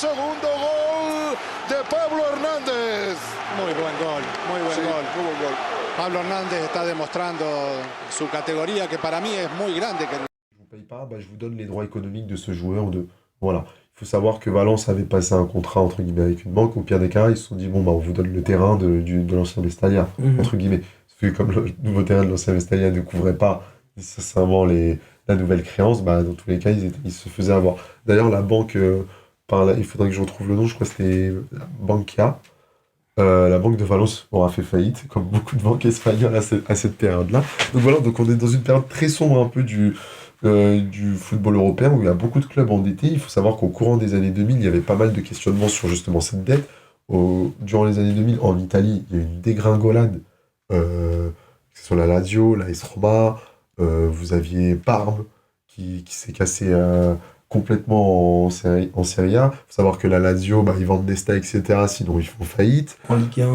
Segundo gol de Pablo Hernández. Muy buen gol, muy buen gol. Muy buen gol. Pablo Hernández está demostrando su categoría que para mí es muy grande. Je vous paye pas, je vous donne les droits économiques de ce joueur. Voilà. Il faut savoir que Valence avait passé un contrat entre guillemets avec une banque. Au pire des cas, ils se sont dit bon on vous donne le terrain de l'ancien Mestalla entre guillemets. Parce que comme le nouveau terrain de l'ancien Mestalla ne couvrait pas nécessairement la nouvelle créance, dans tous les cas ils se faisaient avoir. D'ailleurs la banque, il faudrait que je retrouve le nom. Je crois que c'était la Bankia. La banque de Valence aura fait faillite, comme beaucoup de banques espagnoles à cette période-là. Donc voilà, donc on est dans une période très sombre un peu du football européen, où il y a beaucoup de clubs endettés. Il faut savoir qu'au courant des années 2000, il y avait pas mal de questionnements sur justement cette dette. Durant les années 2000, en Italie, il y a eu une dégringolade, que ce soit la Lazio, la AS Roma, vous aviez Parme, qui s'est cassé complètement en Serie A. Il faut savoir que la Lazio, ils vendent Nesta, etc. Sinon, ils font faillite. En Ligue 1,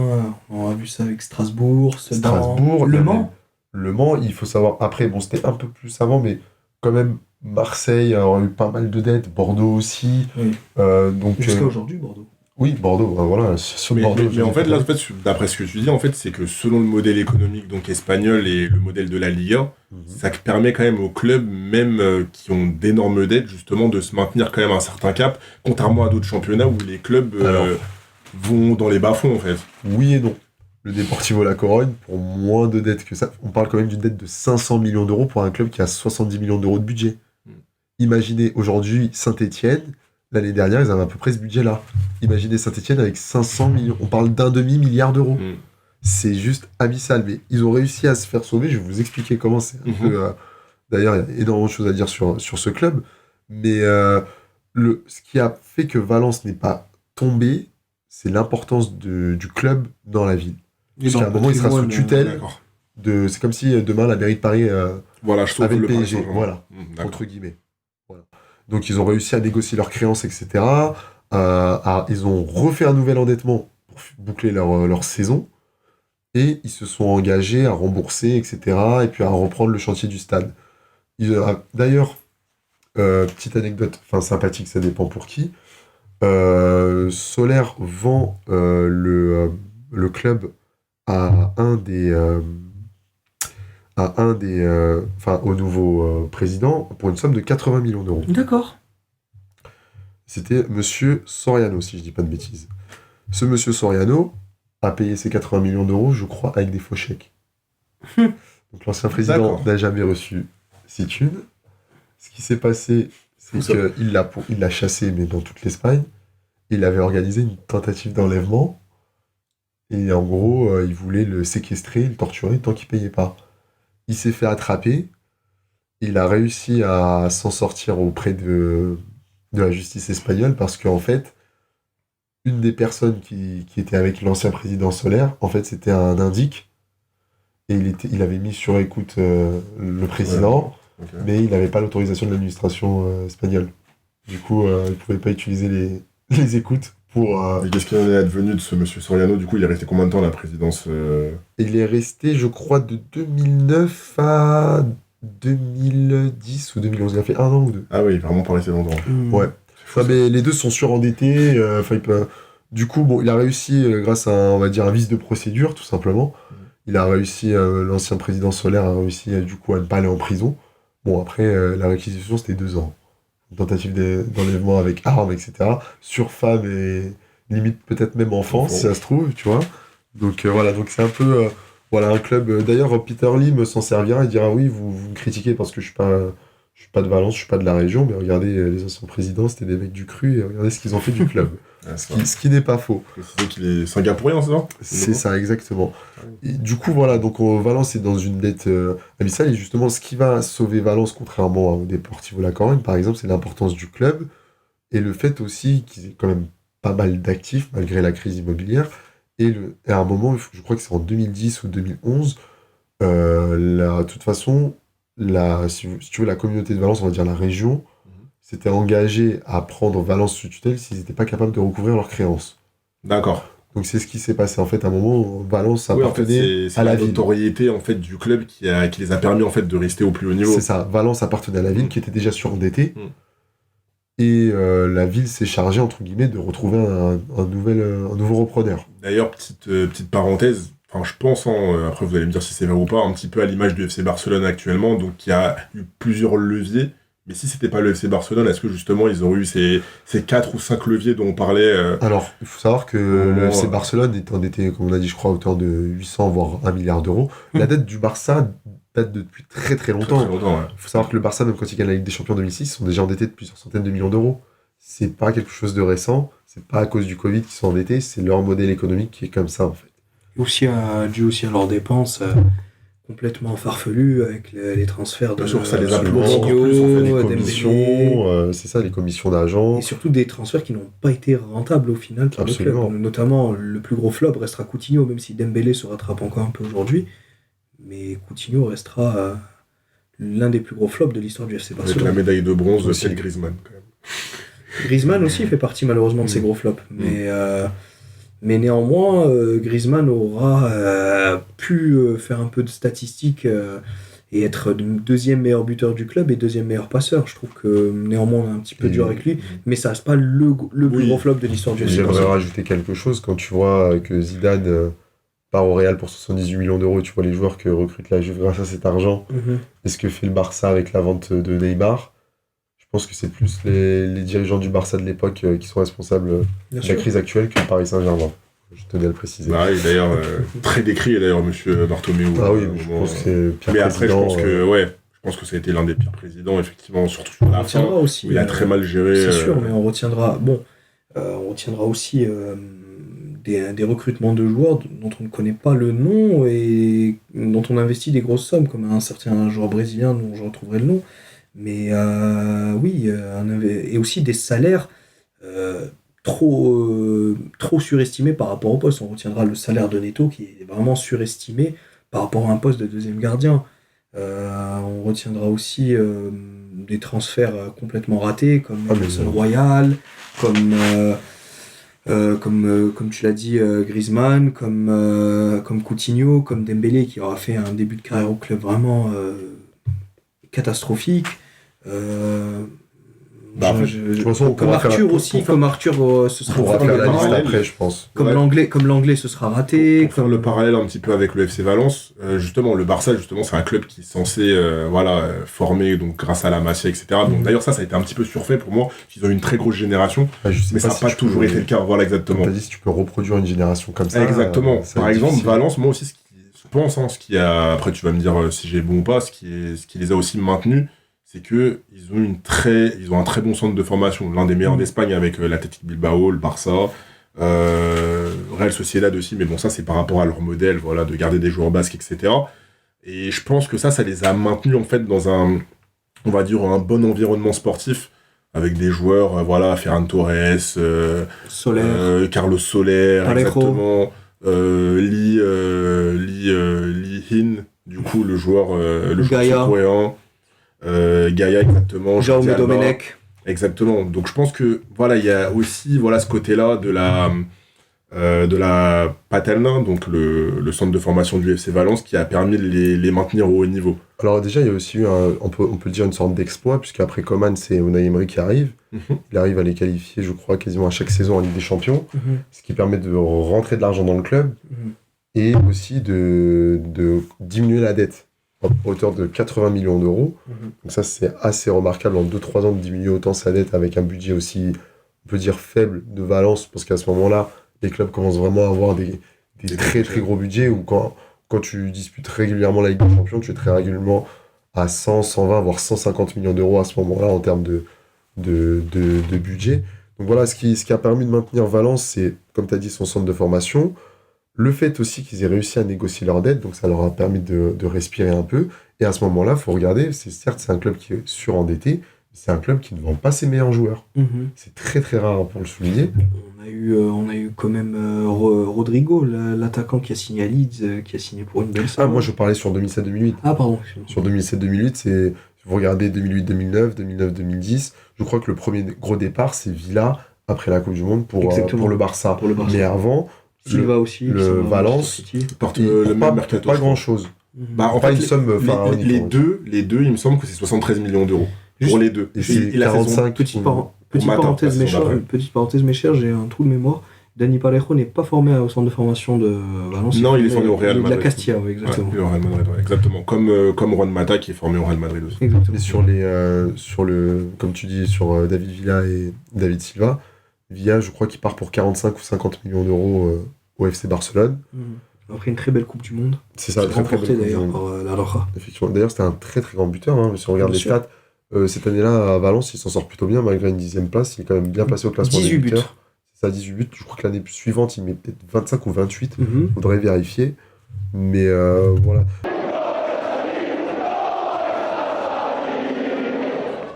on a vu ça avec Strasbourg, Strasbourg, Le Mans. Le Mans, il faut savoir. Après, bon, c'était un peu plus avant, mais quand même, Marseille a eu pas mal de dettes. Bordeaux aussi. Oui. Donc, Jusqu'à aujourd'hui, Bordeaux. Oui, Bordeaux, voilà. Sur Bordeaux, mais en fait, là, d'après ce que tu dis, en fait, c'est que selon le modèle économique donc espagnol et le modèle de la Ligue 1, ça permet quand même aux clubs, même qui ont d'énormes dettes, justement, de se maintenir quand même à un certain cap, contrairement à d'autres championnats où les clubs vont dans les bas-fonds, en fait. Oui et non. Le Deportivo La Corogne, pour moins de dettes que ça, on parle quand même d'une dette de 500 millions d'euros pour un club qui a 70 millions d'euros de budget. Imaginez aujourd'hui Saint-Étienne. L'année dernière, ils avaient à peu près ce budget-là. Imaginez Saint-Étienne avec 500 millions. On parle d'un demi-milliard d'euros. C'est juste abyssal. Mais ils ont réussi à se faire sauver. Je vais vous expliquer comment c'est un peu... D'ailleurs, il y a énormément de choses à dire sur ce club. Mais ce qui a fait que Valence n'est pas tombé, c'est l'importance du club dans la ville. Parce qu'à un moment, il sera sous tutelle. C'est comme si demain, la mairie de Paris avait le PSG. Voilà, entre guillemets. Voilà. Donc ils ont réussi à négocier leurs créances, etc. Ils ont refait un nouvel endettement pour boucler leur saison. Et ils se sont engagés à rembourser, etc. Et puis à reprendre le chantier du stade. D'ailleurs, petite anecdote, sympathique, ça dépend pour qui. Solaire vend le club au nouveau président pour une somme de 80 millions d'euros. D'accord. C'était Monsieur Soriano, si je dis pas de bêtises. Ce Monsieur Soriano a payé ses 80 millions d'euros, je crois, avec des faux chèques. Donc l'ancien président n'a jamais reçu ces thunes. Ce qui s'est passé, c'est qu'il l'a chassé, mais dans toute l'Espagne. Il avait organisé une tentative d'enlèvement. Et en gros, il voulait le séquestrer, le torturer tant qu'il payait pas. Il s'est fait attraper. Il a réussi à s'en sortir auprès de la justice espagnole parce qu'en fait, une des personnes qui était avec l'ancien président Solaire, en fait, c'était un indique. Et il avait mis sur écoute le président, mais il n'avait pas l'autorisation de l'administration espagnole. Du coup, il ne pouvait pas utiliser les écoutes pour... Et qu'est-ce qu'il en est advenu de ce monsieur Soriano? Du coup, il est resté combien de temps à la présidence Il est resté, je crois, de 2009 à 2010 ou 2011. Il a fait 1 an ou 2. Ah oui, vraiment pas resté longtemps. Ouais. Mais les deux sont surendettés. Du coup, il a réussi grâce à, on va dire, un vice de procédure, tout simplement. Il a réussi, l'ancien président Solaire a réussi du coup à ne pas aller en prison. Bon, après, la réquisition, c'était 2 ans. Une tentative d'enlèvement avec armes, etc. Sur femme et limite peut-être même enfant, si ça se trouve, tu vois. Donc voilà, donc c'est un peu un club. D'ailleurs, Peter Lim s'en servira et dira oui, vous me critiquez parce que je suis pas de Valence, je suis pas de la région, mais regardez, les anciens présidents, c'était des mecs du cru et regardez ce qu'ils ont fait du club. Ce qui n'est pas faux. C'est qu'il est singapourien, c'est ça? C'est ça, exactement. Et du coup, voilà, donc Valence est dans une dette abyssale, et justement, ce qui va sauver Valence, contrairement au Deportivo La Corogne, par exemple, c'est l'importance du club, et le fait aussi qu'ils aient quand même pas mal d'actifs, malgré la crise immobilière, et à un moment, je crois que c'est en 2010 ou 2011, de toute façon, si tu veux, la communauté de Valence, on va dire la région, s'était engagé à prendre Valence sous tutelle s'ils n'étaient pas capables de recouvrir leurs créances. D'accord. Donc c'est ce qui s'est passé. En fait, à un moment, Valence appartenait à la ville. C'est la notoriété en fait, du club qui les a permis en fait, de rester au plus haut niveau. C'est ça. Valence appartenait à la ville qui était déjà surendettée. Et la ville s'est chargée, entre guillemets, de retrouver un nouveau repreneur. D'ailleurs, petite parenthèse, enfin, je pense, après vous allez me dire si c'est vrai ou pas, un petit peu à l'image du FC Barcelone actuellement, donc il y a eu plusieurs leviers. Mais si c'était pas le FC Barcelone, est-ce que justement ils auraient eu ces 4 ou 5 leviers dont on parlait Alors, il faut savoir que le FC Barcelone est endetté, comme on a dit, je crois, à hauteur de 800 voire 1 milliard d'euros. La dette du Barça date depuis très très longtemps. Très longtemps, ouais. Il faut savoir que le Barça, même quand ils gagnent la Ligue des Champions en 2006, ils sont déjà endettés de plusieurs centaines de millions d'euros. C'est pas quelque chose de récent, c'est pas à cause du Covid qu'ils sont endettés, c'est leur modèle économique qui est comme ça en fait. Dû aussi à leurs dépenses complètement farfelues avec les transferts de Bien sûr, ça les a Coutinho, encore plus, en fait, les Dembélé, commissions, c'est ça, les commissions d'argent. et surtout des transferts qui n'ont pas été rentables au final pour le Absolument. club. Notamment, le plus gros flop restera Coutinho, même si Dembélé se rattrape encore un peu aujourd'hui. Mais Coutinho restera l'un des plus gros flops de l'histoire du FC Avec la Barcelone. médaille de bronze de Aussi. celle Griezmann, quand même. Griezmann aussi fait partie malheureusement de ces gros flops. Mais néanmoins, Griezmann aura pu faire un peu de statistiques et être deuxième meilleur buteur du club et deuxième meilleur passeur. Je trouve que néanmoins on a un petit peu dur avec lui, mais ça reste pas le plus Oui. gros flop de l'histoire du FC J'aimerais Barcelone. rajouter quelque chose quand tu vois que Zidane part au Real pour 78 millions d'euros et tu vois les joueurs que recrute la Juve grâce à cet argent Mhm. et ce que fait le Barça avec la vente de Neymar. Je pense que c'est plus les dirigeants du Barça de l'époque qui sont responsables Bien de la sûr. crise actuelle que le Paris Saint-Germain. Je tenais à le préciser. Bah, et d'ailleurs, très décrié d'ailleurs, monsieur Bartomeu. Ah oui, au je moment, pense que c'est Pierre Mais après, je Président, pense que, je pense que ça a été l'un des pires présidents, effectivement, surtout sur On la fin, retiendra aussi. où il a très mal géré. C'est sûr, mais on retiendra aussi des recrutements de joueurs dont on ne connaît pas le nom et dont on investit des grosses sommes, comme un certain joueur brésilien dont je retrouverai le nom. Mais et aussi des salaires trop surestimés par rapport au poste. On retiendra le salaire de Neto qui est vraiment surestimé par rapport à un poste de deuxième gardien. On retiendra aussi des transferts complètement ratés, comme Nelson Royal, comme tu l'as dit, Griezmann, comme Coutinho, comme Dembélé, qui aura fait un début de carrière au club vraiment catastrophique. toute façon, on comme pourra faire- Arthur aussi, pour- comme Arthur, ce On sera pourra faire la liste parallèle. après, je pense. comme Ouais. l'anglais, ce sera raté. Pour faire le parallèle un petit peu avec le FC Valence, justement, le Barça, justement, c'est un club qui est censé former donc, grâce à la Masia, etc. Donc, d'ailleurs, ça a été un petit peu surfait pour moi. Ils ont eu une très grosse génération, Enfin, je sais mais ça n'a si pas tu toujours peux- été le cas. Voilà, exactement. Comme tu as dit, si tu peux reproduire une génération comme ça. Exactement. ça va Par être exemple, difficile. Valence, moi aussi, je pense, ce qui a, après tu vas me dire si j'ai bon ou pas, ce qui les a aussi maintenus, c'est que ils ont un très bon centre de formation, l'un des meilleurs d'Espagne avec l'Athletic Bilbao, le Barça, Real Sociedad aussi, mais bon, ça c'est par rapport à leur modèle, voilà, de garder des joueurs basques, etc. Et je pense que ça les a maintenus en fait dans un bon environnement sportif, avec des joueurs, Ferran Torres, Solaire. Carlos Soler, Parejo. exactement, Lee Hin, du coup, le joueur Gaia. sud-coréen, Gaia, exactement, Jaume Jordi Alba. Domenech. Exactement. Donc je pense que il y a aussi ce côté-là de la Paterna, donc le centre de formation du FC Valence, qui a permis de les maintenir au haut niveau. Alors déjà, il y a aussi eu, on peut le dire, une sorte d'exploit, puisqu'après Coman, c'est Unai Emery qui arrive. Il arrive à les qualifier, je crois, quasiment à chaque saison en Ligue des Champions, ce qui permet de rentrer de l'argent dans le club et aussi de diminuer la dette à hauteur de 80 millions d'euros. Donc ça, c'est assez remarquable en 2-3 ans de diminuer autant sa dette avec un budget aussi, on peut dire, faible de Valence, parce qu'à ce moment-là, les clubs commencent vraiment à avoir des très très gros budgets, où quand tu disputes régulièrement la Ligue des Champions, tu es très régulièrement à 100, 120, voire 150 millions d'euros à ce moment-là en termes de budget. Donc voilà, ce qui a permis de maintenir Valence, c'est, comme tu as dit, son centre de formation. Le fait aussi qu'ils aient réussi à négocier leur dette, donc ça leur a permis de respirer un peu. Et à ce moment-là, il faut regarder, c'est un club qui est surendetté, mais c'est un club qui ne vend pas ses meilleurs joueurs. C'est très très rare pour le souligner. On a eu quand même Rodrigo, l'attaquant qui a signé à Leeds, qui a signé pour une belle somme. Moi je parlais sur 2007-2008. Ah, pardon. excuse-moi. Sur 2007-2008, si vous regardez 2008-2009, 2009-2010, je crois que le premier gros départ, c'est Villa, après la Coupe du Monde, pour le Barça. Pour le Barça. Mais avant, Silva aussi. le qui s'en va à Valence, Manchester City. Porte il le coûte même mercato. pas je crois. grand-chose. En Pas fait, une somme pharaonique. les deux, il me semble que c'est 73 millions d'euros. Juste- Pour les deux. Et c'est la saison- 45. Petite Petite Mata, parenthèse, la saison d'après. mes chers, j'ai un trou de mémoire. Dani Parejo n'est pas formé au centre de formation de Valence. Non, il est formé au Real Il est de la Madrid. Castilla, oui, exactement. Ouais, il est au Real Madrid, ouais, exactement. Comme Juan Mata qui est formé au Real Madrid aussi. Exactement. Et sur le, comme tu dis, sur David Villa et David Silva, Villa, je crois qu'il part pour 45 ou 50 millions d'euros au FC Barcelone. Après une très belle Coupe du Monde. C'est ça, très très Remportée belle d'ailleurs Coupe du par Monde. la Roja. Effectivement. D'ailleurs, c'était un très très grand buteur. Hein. Si on regarde Bien les sûr. stats, cette année-là, à Valence, il s'en sort plutôt bien, malgré une 10e place. Il est quand même bien passé au classement 18 des buts. buteurs. C'est ça, 18 buts. Je crois que l'année suivante, il met peut-être 25 ou 28. Mhm. Faudrait vérifier. Mais voilà.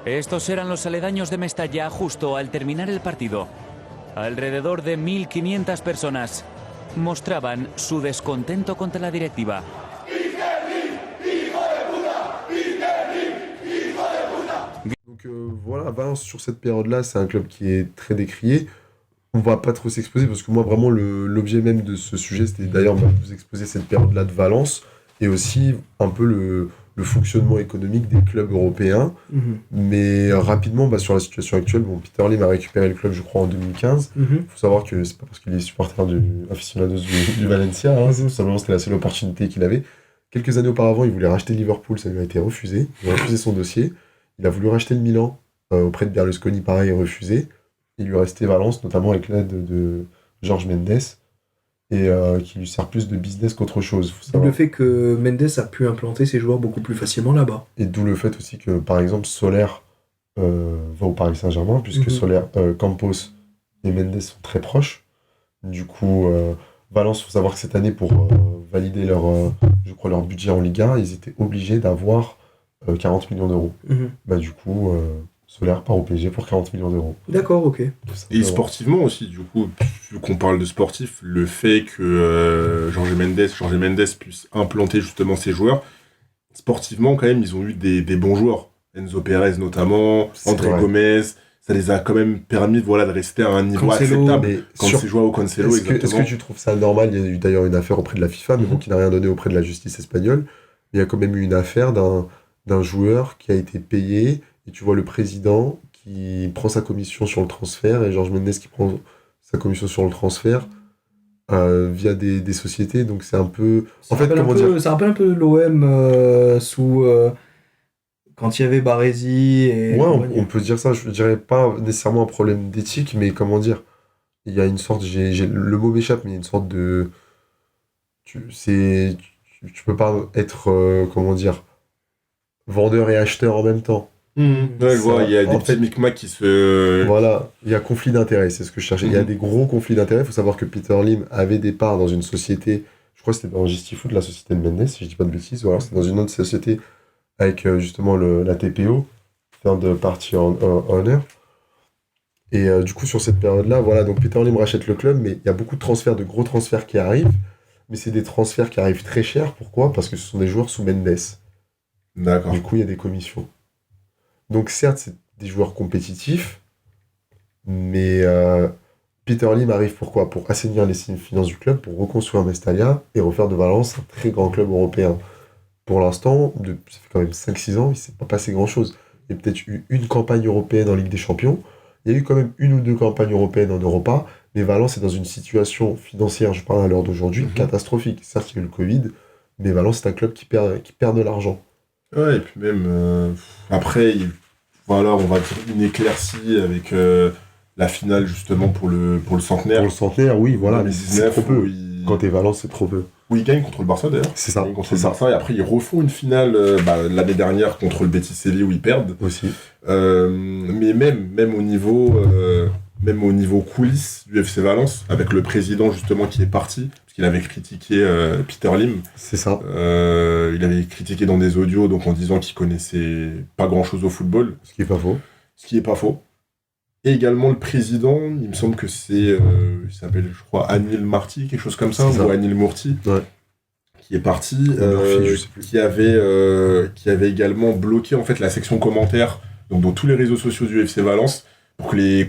Estos eran los aledaños de Mestalla justo al terminar el partido. Alrededor de 1.500 personas mostraban su descontento contra la directiva. Donc voilà, Valence sur cette période-là, c'est un club qui est très décrié. On va pas trop s'exposer parce que moi, vraiment, l'objet même de ce sujet, c'était d'ailleurs de vous exposer cette période-là de Valence et aussi un peu le fonctionnement économique des clubs européens. Mhm. Mais rapidement, sur la situation actuelle, Peter Lim a récupéré le club, je crois, en 2015. Mhm. Il faut savoir que c'est pas parce qu'il est supporter du aficionados du Valencia, hein, tout simplement c'était la seule opportunité qu'il avait. Quelques années auparavant, il voulait racheter Liverpool, ça lui a été refusé. Il a refusé son dossier. Il a voulu racheter le Milan auprès de Berlusconi, pareil, refusé. Il lui restait Valence, notamment avec l'aide de Jorge Mendes, et qui lui sert plus de business qu'autre chose. Faut D'où savoir. le fait que Mendes a pu implanter ses joueurs beaucoup plus facilement là-bas. Et d'où le fait aussi que, par exemple, Soler va au Paris Saint-Germain, puisque Mhm. Soler, Campos et Mendes sont très proches. Du coup, Valence, il faut savoir que cette année, pour valider je crois, leur budget en Liga, ils étaient obligés d'avoir 40 millions d'euros. Mhm. Du coup, Soler part au PSG pour 40 millions d'euros. D'accord, ok. Tout Et simplement. sportivement aussi, du coup, vu qu'on parle de sportif, le fait que Jorge Mendes puisse implanter justement ses joueurs, sportivement quand même, ils ont eu des bons joueurs. Enzo Pérez notamment, C'est André vrai. Gomez, ça les a quand même permis de rester à un niveau Cancelo, acceptable. Mais Quand sur- c'est joué au Cancelo, Est-ce que exactement. tu trouves ça normal? Il y a eu d'ailleurs une affaire auprès de la FIFA, mais bon, qui n'a rien donné auprès de la justice espagnole. Il y a quand même eu une affaire d'un joueur qui a été payé, et tu vois le président qui prend sa commission sur le transfert, et Jorge Mendes qui prend sa commission sur le transfert via des sociétés. Donc c'est un peu... En fait, comment dire? Ça rappelle un peu l'OM sous... quand il y avait Baresi et... Ouais, compagnie. on peut dire ça. Je dirais pas nécessairement un problème d'éthique, mais comment dire? Il y a une sorte... le mot m'échappe, mais il y a une sorte de... Tu peux pas être, comment dire, vendeur et acheteur en même temps. Ouais, je vois, il y a En des fait- petits micmacs qui se... Voilà, il y a conflit d'intérêts, c'est ce que je cherchais. Il y a Mhm. des gros conflits d'intérêts. Il faut savoir que Peter Lim avait des parts dans une société, je crois que c'était dans Gestifoot, la société de Mendes, si je dis pas de bêtises, ou alors c'était dans une autre société avec justement la TPO, Third Party Owner. Et du coup, sur cette période-là, voilà, donc Peter Lim rachète le club, mais il y a beaucoup de transferts, de gros transferts qui arrivent, mais c'est des transferts qui arrivent très chers. Pourquoi? Parce que ce sont des joueurs sous Mendes. D'accord. Du coup, il y a des commissions. Donc, certes, c'est des joueurs compétitifs, mais Peter Lim arrive pourquoi? Pour assainir les finances du club, pour reconstruire Mestalla et refaire de Valence un très grand club européen. Pour l'instant, ça fait quand même 5-6 ans, il ne s'est pas passé grand-chose. Il y a peut-être eu une campagne européenne en Ligue des Champions. Il y a eu quand même une ou deux campagnes européennes en Europa, mais Valence est dans une situation financière, je parle à l'heure d'aujourd'hui, Mhm. catastrophique. Certes, il y a eu le Covid, mais Valence, c'est un club qui perd de l'argent. Ouais, et puis même, après, voilà, on va dire une éclaircie avec la finale justement pour le centenaire. Pour le centenaire, oui, voilà, mais c'est 2019, trop peu. où ils- Quand t'es Valence, c'est trop peu. où ils gagnent contre le Barça d'ailleurs. C'est ça, Ils gagnent contre c'est le ça. Barça, et après ils refont une finale l'année dernière contre le Betis Séville où ils perdent. Aussi. Mais même au niveau coulisses du FC Valence, avec le président justement qui est parti, parce qu'il avait critiqué Peter Lim. C'est ça. Il avait critiqué dans des audios donc en disant qu'il connaissait pas grand chose au football, Ce qui est pas faux. ce qui est pas faux. Et également le président, il me semble que c'est, il s'appelle je crois Anil Marty, quelque chose comme ça, C'est ça. ou Anil Murti, Ouais. qui est parti, Murphy, je sais plus. qui avait également bloqué en fait la section commentaires donc dans tous les réseaux sociaux du FC Valence pour que les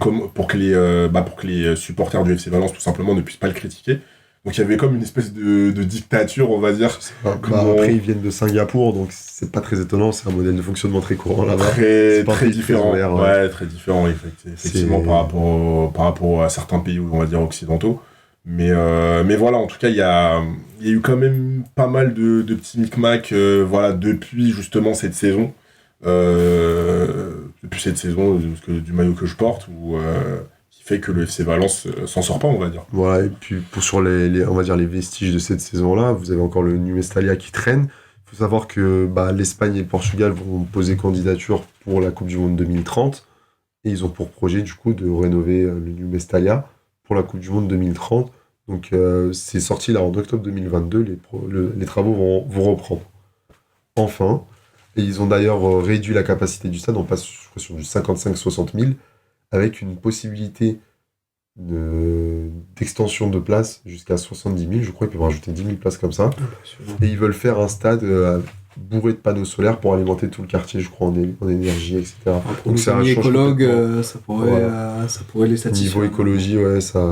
supporters du FC Valence tout simplement ne puissent pas le critiquer. Donc il y avait comme une espèce de dictature, on va dire. Après, ils viennent de Singapour, donc c'est pas très étonnant. C'est un modèle de fonctionnement très courant là-bas. Très, pas un très pays différent. très ouvert, Ouais, très différent, effectivement, par rapport à certains pays, on va dire, occidentaux. Mais voilà, en tout cas, il y a eu quand même pas mal de petits micmacs voilà, depuis justement cette saison. Depuis cette saison du maillot que je porte, qui fait que le FC Valence s'en sort pas, on va dire. Voilà, et puis sur on va dire les vestiges de cette saison-là, vous avez encore le New Mestalia qui traîne. Il faut savoir que l'Espagne et le Portugal vont poser candidature pour la Coupe du Monde 2030 et ils ont pour projet du coup de rénover le New Mestalia pour la Coupe du Monde 2030. Donc c'est sorti là en octobre 2022, les travaux vont reprendre. Enfin, et ils ont d'ailleurs réduit la capacité du stade, on passe je crois, sur du 55-60 000, avec une possibilité d'extension de places jusqu'à 70 000, je crois qu'ils peuvent rajouter 10 000 places comme ça. Et ils veulent faire un stade bourré de panneaux solaires pour alimenter tout le quartier, je crois, en énergie, etc. Pour nos amis écologues, ça pourrait les satisfaire. Niveau écologie, ouais, ça...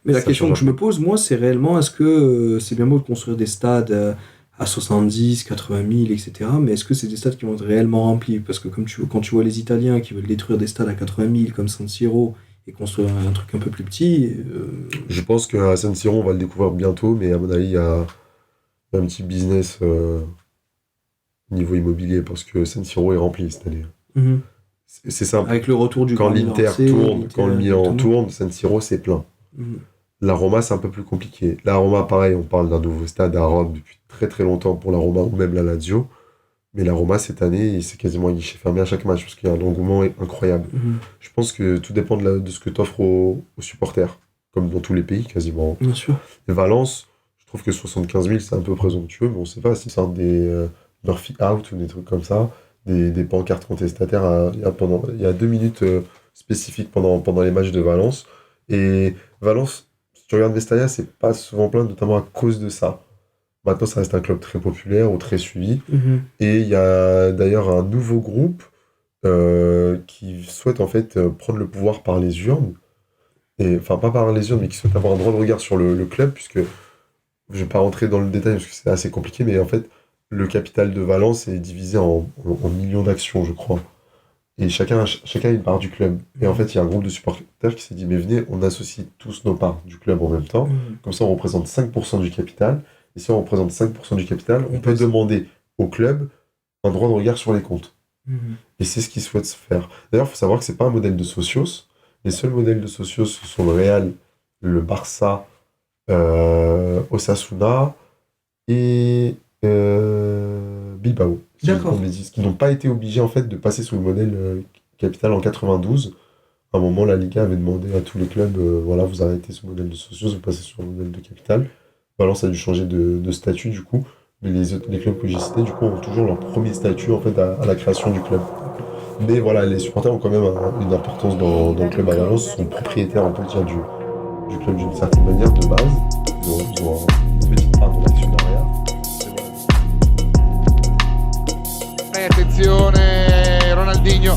Mais la question que je me pose, moi, c'est réellement, est-ce que c'est bien beau de construire des stades à 70, 80 000, etc. Mais est-ce que c'est des stades qui vont être réellement remplis? Parce que quand tu vois les Italiens qui veulent détruire des stades à 80 000 comme San Siro et construire un truc un peu plus petit... Je pense qu'à San Siro, on va le découvrir bientôt, mais à mon avis, il y a un petit business niveau immobilier, parce que San Siro est rempli cette année. Mm-hmm. C'est simple. Avec le retour du quand l'Inter tourne, quand le Milan tourne, San Siro, c'est plein. Mm-hmm. La Roma, c'est un peu plus compliqué. La Roma, pareil, on parle d'un nouveau stade à Rome depuis très très longtemps pour la Roma ou même la Lazio. Mais la Roma, cette année, c'est quasiment un guichet fermé à chaque match parce qu'il y a un engouement incroyable. Mm-hmm. Je pense que tout dépend de ce que tu offres aux supporters, comme dans tous les pays quasiment. Bien sûr. Et Valence, je trouve que 75 000, c'est un peu présomptueux, mais on ne sait pas si c'est des Murphy Out ou des trucs comme ça, des pancartes contestataires. Il y a 2 minutes spécifiques pendant les matchs de Valence. Et Valence, si tu regardes Mestalla, c'est pas souvent plein, notamment à cause de ça. Maintenant, ça reste un club très populaire ou très suivi. Mm-hmm. Et il y a d'ailleurs un nouveau groupe qui souhaite en fait prendre le pouvoir par les urnes. Enfin, pas par les urnes, mais qui souhaite avoir un droit de regard sur le club, puisque je vais pas rentrer dans le détail parce que c'est assez compliqué, mais en fait, le capital de Valence est divisé en millions d'actions, je crois. Et chacun a une part du club. Et en fait, il y a un groupe de supporters qui s'est dit, mais venez, on associe tous nos parts du club en même temps. Comme ça, on représente 5% du capital. Et si on représente 5% du capital, on peut demander au club un droit de regard sur les comptes. Et c'est ce qu'ils souhaitent se faire. D'ailleurs, il faut savoir que c'est pas un modèle de socios. Les seuls modèles de socios sont le Real, le Barça, Osasuna et Bilbao. D'accord. Qui n'ont pas été obligés en fait de passer sous le modèle capital en 92. À un moment, la Liga avait demandé à tous les clubs, voilà, vous arrêtez ce modèle de socios, vous passez sur le modèle de capital. Valence a dû changer de statut du coup, mais les clubs que j'ai cités du coup ont toujours leur premier statut en fait à la création du club. Mais voilà, les supporters ont quand même une importance dans le club à Valence, ils sont propriétaires, on peut dire, du club d'une certaine manière de base. Ils ont une petite part de l'actionnariat. Attenzione, Ronaldinho